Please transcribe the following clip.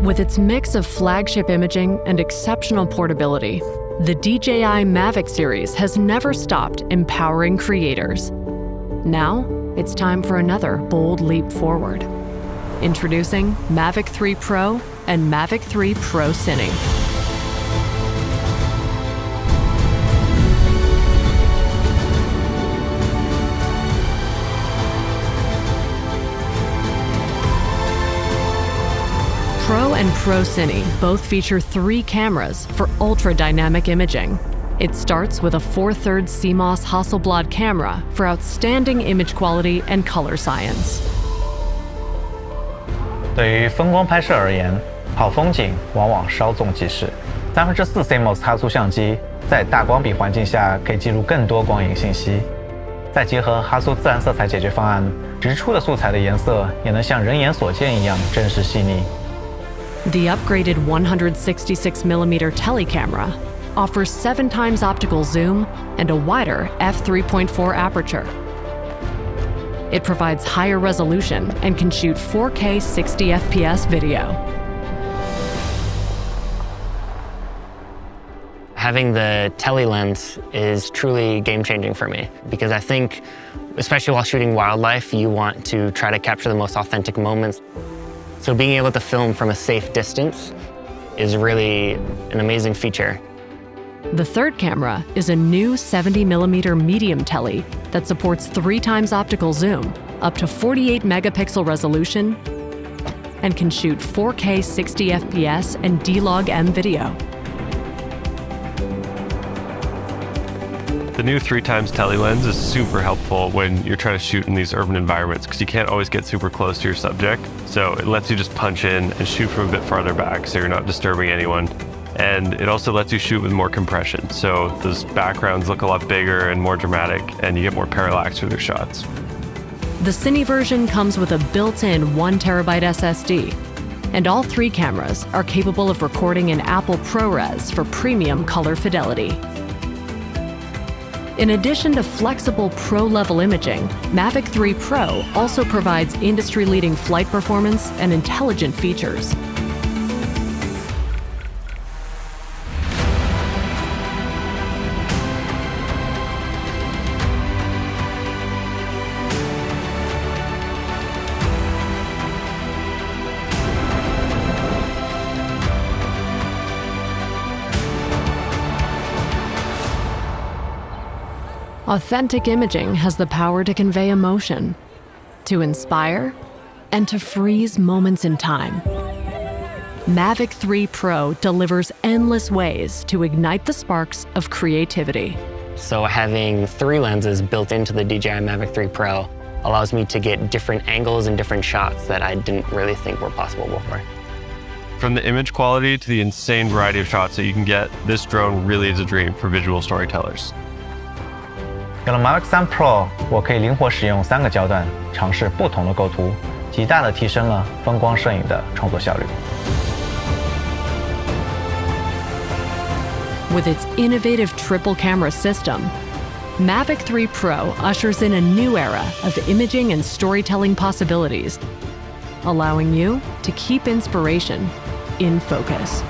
With its mix of flagship imaging and exceptional portability, the DJI Mavic series has never stopped empowering creators. Now, it's time for another bold leap forward. Introducing Mavic 3 Pro and Mavic 3 Pro Cine. Pro and Pro Cine both feature 3 cameras for ultra-dynamic imaging. It starts with a 4/3 CMOS Hasselblad camera for outstanding image quality and color science. 对于风光拍摄而言，好风景往往稍纵即逝。4/3 CMOS 哈苏相机在大光比环境下可以记录更多光影信息，再结合哈苏自然色彩解决方案，直出的素材的颜色也能像人眼所见一样真实细腻。The upgraded 166mm telecamera offers 7 times optical zoom and a wider f3.4 aperture. It provides higher resolution and can shoot 4K 60 FPS video. Having the tele lens is truly game-changing for me because I think, especially while shooting wildlife, you want to try to capture the most authentic moments. So being able to film from a safe distance is really an amazing feature. The third camera is a new 70mm medium tele that supports 3 times optical zoom, up to 48 megapixel resolution, and can shoot 4K 60 FPS and D-Log-M video. The new 3 times tele lens is super helpful when you're trying to shoot in these urban environments because you can't always get super close to your subject. So it lets you just punch in and shoot from a bit farther back so you're not disturbing anyone. And it also lets you shoot with more compression. So those backgrounds look a lot bigger and more dramatic and you get more parallax with your shots. The Cine version comes with a built-in 1TB SSD. And all 3 cameras are capable of recording in Apple ProRes for premium color fidelity. In addition to flexible pro-level imaging, Mavic 3 Pro also provides industry-leading flight performance and intelligent features. Authentic imaging has the power to convey emotion, to inspire, and to freeze moments in time. Mavic 3 Pro delivers endless ways to ignite the sparks of creativity. So having 3 lenses built into the DJI Mavic 3 Pro allows me to get different angles and different shots that I didn't really think were possible before. From the image quality to the insane variety of shots that you can get, this drone really is a dream for visual storytellers. 有了 Mavic 3 Pro， 我可以灵活使用3个焦段，尝试不同的构图，极大地提升了风光摄影的创作效率。With its innovative triple camera system, Mavic 3 Pro ushers in a new era of imaging and storytelling possibilities, allowing you to keep inspiration in focus.